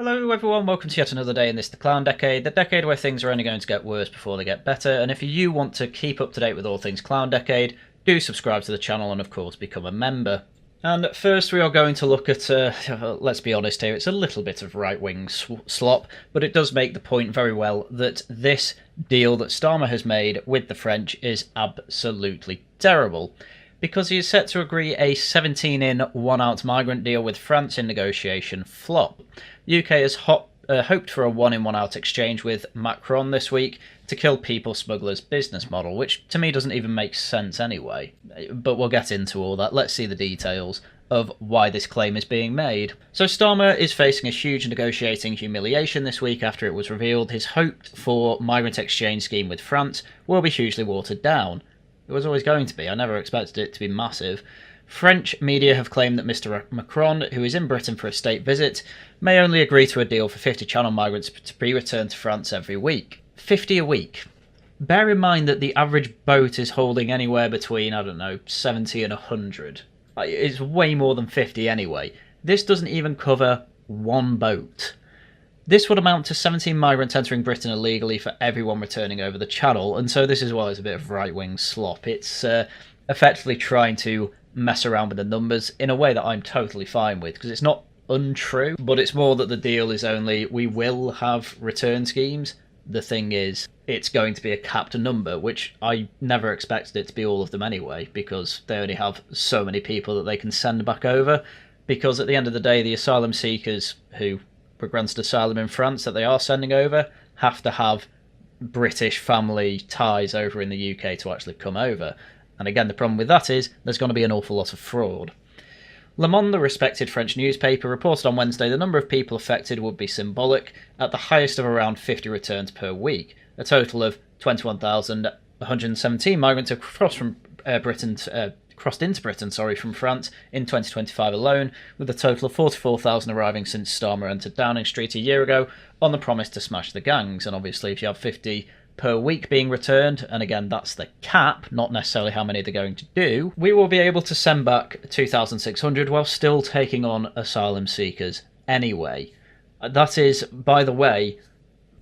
Hello everyone, welcome to yet another day in this The Clown Decade, the decade where things are only going to get worse before they get better, and if you want to keep up to date with all things Clown Decade, do subscribe to the channel and of course become a member. And first we are going to look at, let's be honest here, it's a little bit of right-wing slop, but it does make the point very well that this deal that Starmer has made with the French is absolutely terrible. Because he is set to agree a 17-in, 1-out migrant deal with France in negotiation flop. The UK has hoped for a 1-in, 1-out exchange with Macron this week to kill people smugglers' business model, which to me doesn't even make sense anyway. But we'll get into all that. Let's see the details of why this claim is being made. So Starmer is facing a huge negotiating humiliation this week after it was revealed his hope for migrant exchange scheme with France will be hugely watered down. It was always going to be. I never expected it to be massive. French media have claimed that Mr. Macron, who is in Britain for a state visit, may only agree to a deal for 50 Channel migrants to be returned to France every week. 50 a week. Bear in mind that the average boat is holding anywhere between, 70 and 100. It's way more than 50 anyway. This doesn't even cover one boat. This would amount to 17 migrants entering Britain illegally for everyone returning over the Channel, and so this as well is a bit of right-wing slop. It's effectively trying to mess around with the numbers in a way that I'm totally fine with, because it's not untrue, but it's more that the deal is only, we will have return schemes. The thing is, it's going to be a capped number, which I never expected it to be all of them anyway, because they only have so many people that they can send back over, because at the end of the day, the asylum seekers who were granted asylum in France that they are sending over have to have British family ties over in the UK to actually come over. And again, the problem with that is there's going to be an awful lot of fraud. Le Monde, the respected French newspaper, reported on Wednesday the number of people affected would be symbolic, at the highest of around 50 returns per week. A total of 21,117 migrants have crossed into Britain from France in 2025 alone, with a total of 44,000 arriving since Starmer entered Downing Street a year ago on the promise to smash the gangs. And obviously if you have 50 per week being returned, and again that's the cap, not necessarily how many they're going to do, we will be able to send back 2,600 while still taking on asylum seekers anyway. That is, by the way,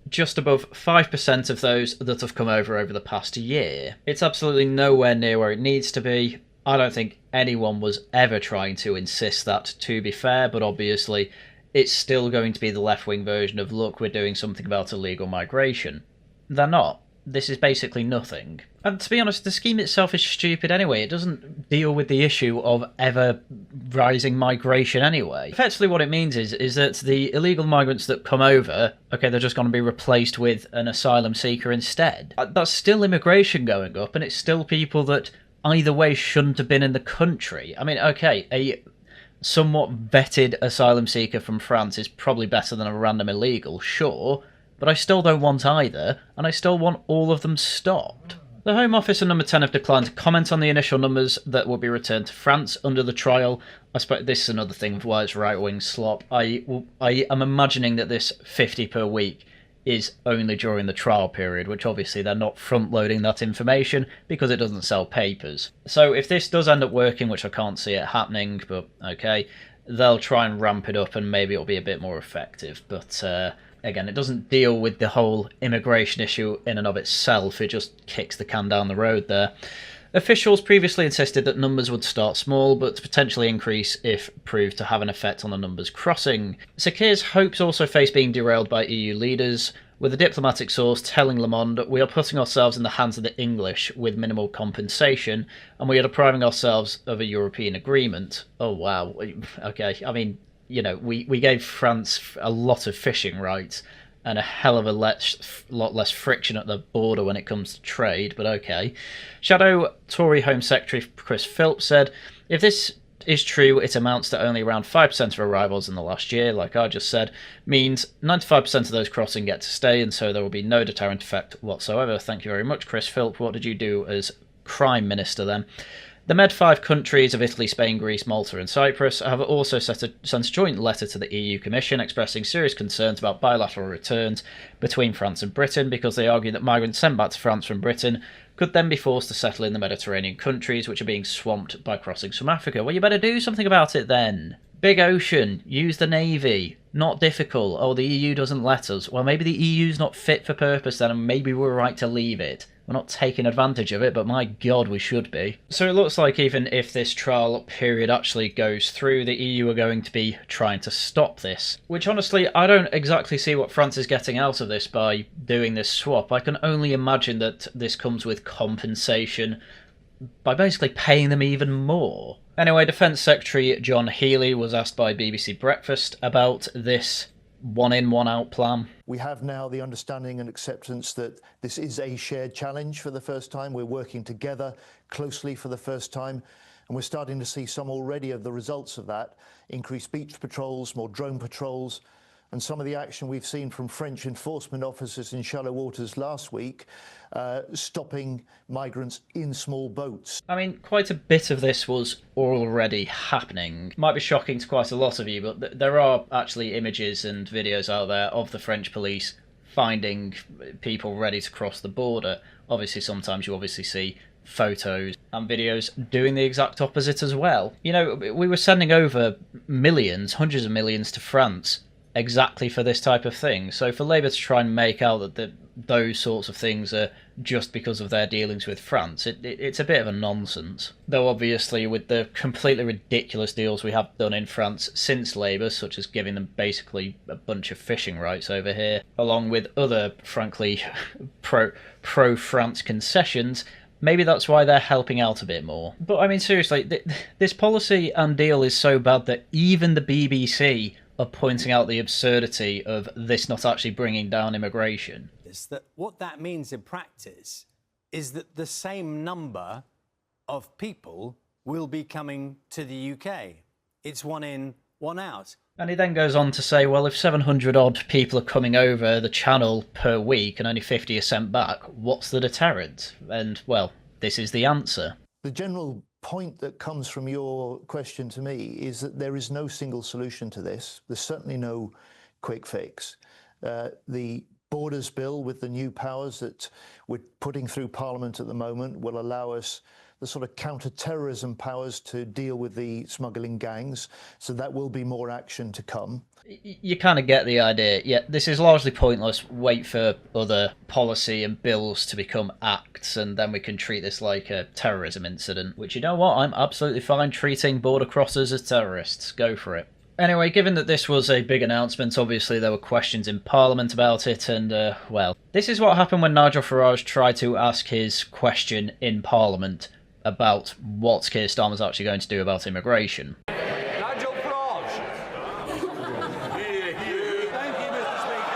just above 5% of those that have come over the past year. It's absolutely nowhere near where it needs to be. I don't think anyone was ever trying to insist that, to be fair, but obviously it's still going to be the left-wing version of, look, we're doing something about illegal migration. They're not. This is basically nothing. And to be honest, the scheme itself is stupid anyway. It doesn't deal with the issue of ever-rising migration anyway. Effectively what it means is that the illegal migrants that come over, okay, they're just going to be replaced with an asylum seeker instead. That's still immigration going up, and it's still people that either way shouldn't have been in the country. I mean, okay, a somewhat vetted asylum seeker from France is probably better than a random illegal, sure, but I still don't want either, and I still want all of them stopped. The Home Office and Number 10 have declined to comment on the initial numbers that will be returned to France under the trial. I suppose this is another thing of why it's right-wing slop. I am imagining that this 50 per week is only during the trial period, which obviously they're not front-loading that information because it doesn't sell papers. So if this does end up working, which I can't see it happening, but okay, they'll try and ramp it up and maybe it'll be a bit more effective. But again, it doesn't deal with the whole immigration issue in and of itself, it just kicks the can down the road there. Officials previously insisted that numbers would start small, but potentially increase if proved to have an effect on the numbers crossing. Sakir's hopes also face being derailed by EU leaders, with a diplomatic source telling Le Monde, "We are putting ourselves in the hands of the English with minimal compensation, and we are depriving oourselves of a European agreement." Oh wow, okay, I mean, you know, we gave France a lot of fishing rights, and a hell of a lot less friction at the border when it comes to trade, but okay. Shadow Tory Home Secretary Chris Philp said, "If this is true, it amounts to only around 5% of arrivals in the last year, like I just said, means 95% of those crossing get to stay, and so there will be no deterrent effect whatsoever." Thank you very much, Chris Philp. What did you do as Crime Minister then? The Med5 countries of Italy, Spain, Greece, Malta and Cyprus have also sent a joint letter to the EU Commission expressing serious concerns about bilateral returns between France and Britain because they argue that migrants sent back to France from Britain could then be forced to settle in the Mediterranean countries which are being swamped by crossings from Africa. Well, you better do something about it then. Big ocean, use the Navy. Not difficult. Oh, the EU doesn't let us. Well, maybe the EU's not fit for purpose then, and maybe we're right to leave it. We're not taking advantage of it, but my god, we should be. So it looks like even if this trial period actually goes through, the EU are going to be trying to stop this. Which honestly, I don't exactly see what France is getting out of this by doing this swap. I can only imagine that this comes with compensation by basically paying them even more. Anyway, Defence Secretary John Healey was asked by BBC Breakfast about this one-in, one-out plan. We have now the understanding and acceptance that this is a shared challenge for the first time. We're working together closely for the first time, and we're starting to see some already of the results of that. Increased beach patrols, more drone patrols, and some of the action we've seen from French enforcement officers in shallow waters last week, stopping migrants in small boats. I mean, quite a bit of this was already happening. Might be shocking to quite a lot of you, but there are actually images and videos out there of the French police finding people ready to cross the border. Obviously, sometimes you see photos and videos doing the exact opposite as well. You know, we were sending over millions, hundreds of millions to France exactly for this type of thing. So for Labour to try and make out that those sorts of things are just because of their dealings with France, it's a bit of a nonsense. Though obviously with the completely ridiculous deals we have done in France since Labour, such as giving them basically a bunch of fishing rights over here, along with other, frankly, pro-France concessions, maybe that's why they're helping out a bit more. But I mean, seriously, this policy and deal is so bad that even the BBC are pointing out the absurdity of this not actually bringing down immigration. That what that means in practice is that the same number of people will be coming to the UK. It's one in, one out. And he then goes on to say, well, if 700 odd people are coming over the channel per week and only 50 are sent back, what's the deterrent? And, well, this is the answer. The general point that comes from your question to me is that there is no single solution to this. There's certainly no quick fix. The Borders Bill with the new powers that we're putting through Parliament at the moment will allow us the sort of counter-terrorism powers to deal with the smuggling gangs, so that will be more action to come. You kind of get the idea. Yeah, this is largely pointless. Wait for other policy and bills to become acts, and then we can treat this like a terrorism incident, which, you know what, I'm absolutely fine treating border crossers as terrorists. Go for it. Anyway, given that this was a big announcement, obviously there were questions in Parliament about it, and, well, this is what happened when Nigel Farage tried to ask his question in Parliament about what Keir Starmer's actually going to do about immigration. Nigel Farage. Thank you, Mr. Speaker.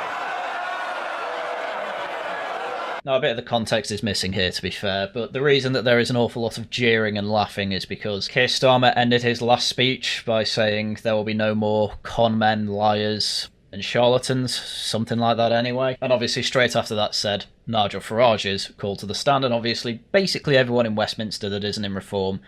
Now, a bit of the context is missing here, to be fair, but the reason that there is an awful lot of jeering and laughing is because Keir Starmer ended his last speech by saying there will be no more con men, liars, and charlatans, something like that anyway. And obviously straight after that said, Nigel Farage's called to the stand, and obviously basically everyone in Westminster that isn't in Reform,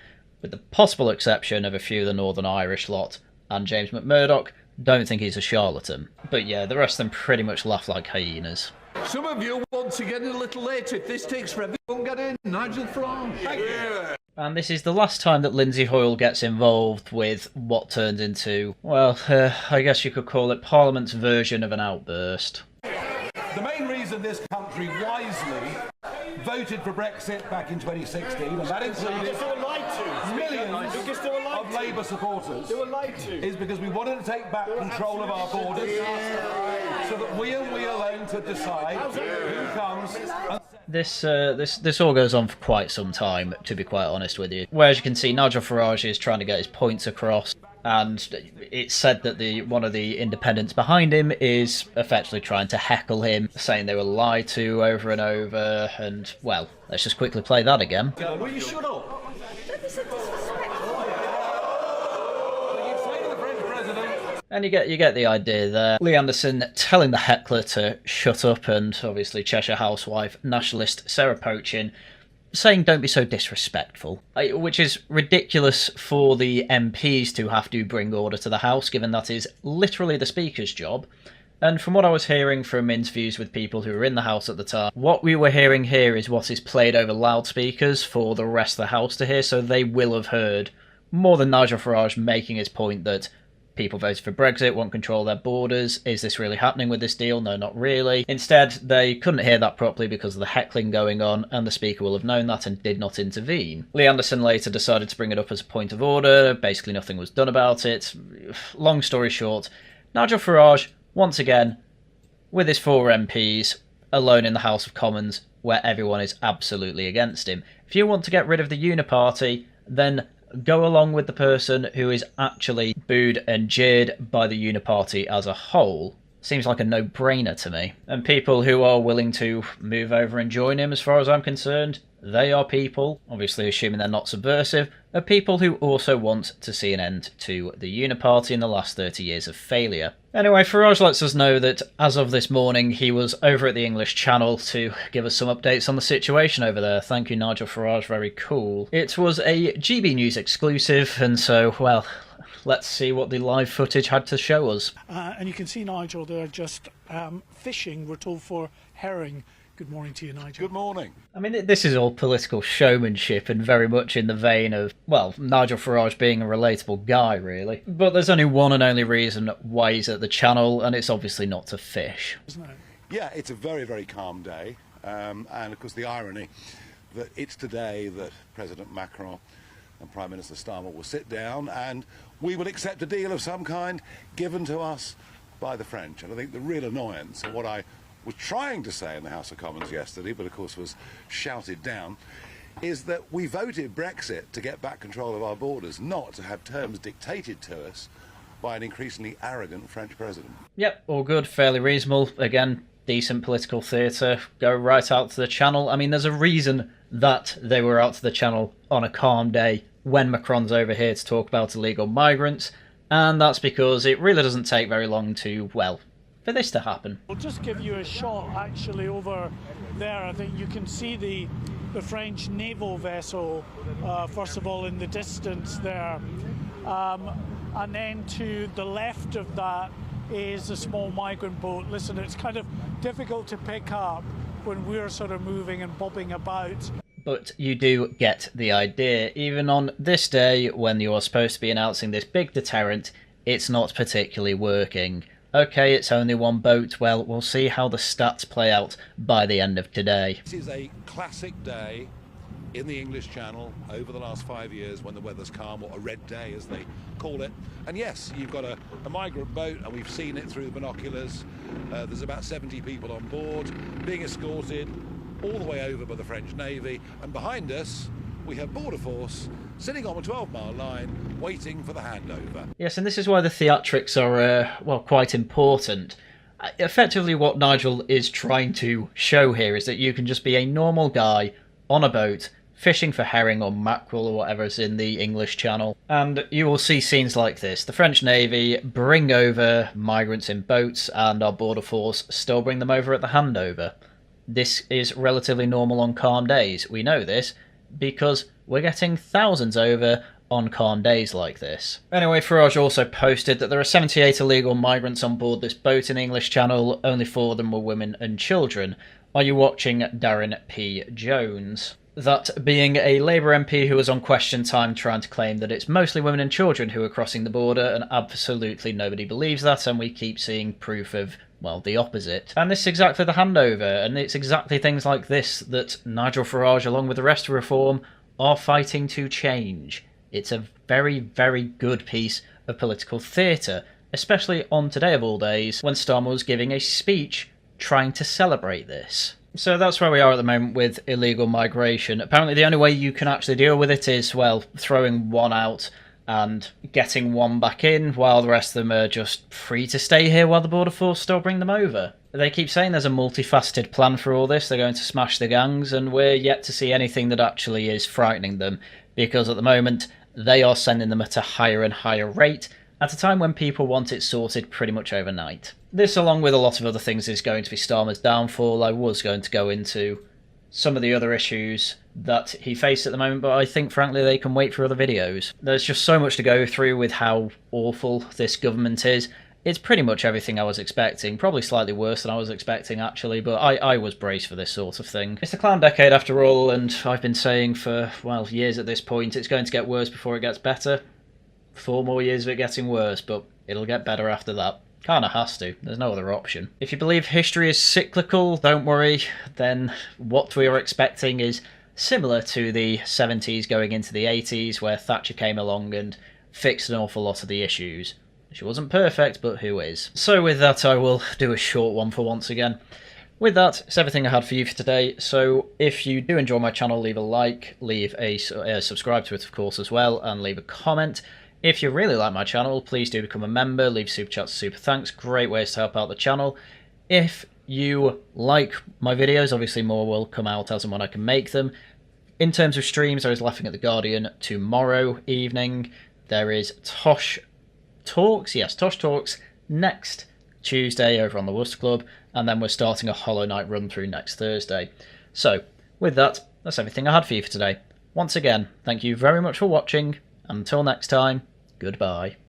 with the possible exception of a few of the Northern Irish lot, and James McMurdoch, don't think he's a charlatan. But yeah, the rest of them pretty much laugh like hyenas. Some of you want to get in a little late. If this takes forever, you won't get in. Nigel Farage. Thank you. And this is the last time that Lindsay Hoyle gets involved with what turned into, well, I guess you could call it Parliament's version of an outburst. The main reason this country wisely voted for Brexit back in 2016, and that included millions of Labour supporters, is because we wanted to take back control of our borders so that we and we alone could decide who comes. This all goes on for quite some time, to be quite honest with you. Where, as you can see, Nigel Farage is trying to get his points across, and it's said that one of the independents behind him is effectively trying to heckle him, saying they were lied to over and over, and, well, let's just quickly play that again. Will you shut up? And you get the idea there. Lee Anderson telling the heckler to shut up, and obviously Cheshire housewife, nationalist Sarah Pochin, saying don't be so disrespectful. Which is ridiculous for the MPs to have to bring order to the House, given that is literally the Speaker's job. And from what I was hearing from interviews with people who were in the House at the time, what we were hearing here is what is played over loudspeakers for the rest of the House to hear, so they will have heard more than Nigel Farage making his point that people voted for Brexit, want control of their borders. Is this really happening with this deal? No, not really. Instead, they couldn't hear that properly because of the heckling going on, and the Speaker will have known that and did not intervene. Lee Anderson later decided to bring it up as a point of order. Basically, nothing was done about it. Long story short, Nigel Farage, once again, with his 4 MPs, alone in the House of Commons, where everyone is absolutely against him. If you want to get rid of the Uniparty, then go along with the person who is actually booed and jeered by the Uniparty as a whole. Seems like a no-brainer to me. And people who are willing to move over and join him, as far as I'm concerned, they are people, obviously assuming they're not subversive, are people who also want to see an end to the Uniparty in the last 30 years of failure. Anyway, Farage lets us know that as of this morning, he was over at the English Channel to give us some updates on the situation over there. Thank you, Nigel Farage, very cool. It was a GB News exclusive, and so, well, let's see what the live footage had to show us. And you can see Nigel there just fishing, we're told, for herring. Good morning to you, Nigel. Good morning. I mean, this is all political showmanship and very much in the vein of, well, Nigel Farage being a relatable guy, really. But there's only one and only reason why he's at the channel, and it's obviously not to fish. Isn't it? Yeah, it's a very, very calm day. And of course, the irony that it's today that President Macron and Prime Minister Starmer will sit down and we will accept a deal of some kind given to us by the French. And I think the real annoyance, and what I was trying to say in the House of Commons yesterday, but of course was shouted down, is that we voted Brexit to get back control of our borders, not to have terms dictated to us by an increasingly arrogant French president. Yep, all good, fairly reasonable. Again, decent political theatre. Go right out to the channel. I mean, there's a reason that they were out to the channel on a calm day when Macron's over here to talk about illegal migrants, and that's because it really doesn't take very long to, well, for this to happen. We'll just give you a shot actually over there. I think you can see the French naval vessel, first of all, in the distance there. And then to the left of that is a small migrant boat. Listen, it's kind of difficult to pick up when we're sort of moving and bobbing about. But you do get the idea. Even on this day, when you're supposed to be announcing this big deterrent, it's not particularly working. Okay, it's only one boat. Well, we'll see how the stats play out by the end of today. This is a classic day in the English Channel over the last 5 years when the weather's calm, or a red day as they call it. And yes, you've got a migrant boat, and we've seen it through the binoculars. There's about 70 people on board being escorted all the way over by the French Navy, and behind us we have Border Force sitting on a 12-mile line waiting for the handover. Yes, and this is why the theatrics are, well, quite important. Effectively what Nigel is trying to show here is that you can just be a normal guy on a boat fishing for herring or mackerel or whatever's in the English Channel, and you will see scenes like this. The French Navy bring over migrants in boats, and our Border Force still bring them over at the handover. This is relatively normal on calm days. We know this because we're getting thousands over on calm days like this. Anyway, Farage also posted that there are 78 illegal migrants on board this boat in the English Channel. Only 4 of them were women and children. Are you watching Darren P. Jones? That being a Labour MP who was on Question Time trying to claim that it's mostly women and children who are crossing the border, and absolutely nobody believes that, and we keep seeing proof of, well, the opposite. And this is exactly the handover, and it's exactly things like this that Nigel Farage, along with the rest of Reform, are fighting to change. It's a very, very good piece of political theatre, especially on today of all days, when Starmer was giving a speech trying to celebrate this. So that's where we are at the moment with illegal migration. Apparently the only way you can actually deal with it is, well, throwing one out and getting one back in, while the rest of them are just free to stay here while the Border Force still bring them over. They keep saying there's a multifaceted plan for all this. They're going to smash the gangs, and we're yet to see anything that actually is frightening them, because at the moment they are sending them at a higher and higher rate, at a time when people want it sorted pretty much overnight. This, along with a lot of other things, is going to be Starmer's downfall. I was going to go into some of the other issues that he faced at the moment, but I think, frankly, they can wait for other videos. There's just so much to go through with how awful this government is. It's pretty much everything I was expecting, probably slightly worse than I was expecting, actually, but I was braced for this sort of thing. It's the clown decade, after all, and I've been saying for, well, years at this point, it's going to get worse before it gets better. 4 more years of it getting worse, but it'll get better after that. Kinda has to. There's no other option. If you believe history is cyclical, don't worry. Then what we are expecting is similar to the 70s going into the 80s, where Thatcher came along and fixed an awful lot of the issues. She wasn't perfect, but who is? So with that, I will do a short one for once again. With that, it's everything I had for you for today. So if you do enjoy my channel, leave a like, leave a subscribe to it, of course, as well, and leave a comment. If you really like my channel, please do become a member, leave super chats, super thanks. Great ways to help out the channel. If you like my videos, obviously more will come out as and when I can make them. In terms of streams, there is Laughing at the Guardian tomorrow evening. There is Tosh Talks, yes, Tosh Talks next Tuesday over on the Worcester Club, and then we're starting a Hollow Knight run through next Thursday. So, with that, that's everything I had for you for today. Once again, thank you very much for watching. Until next time, goodbye.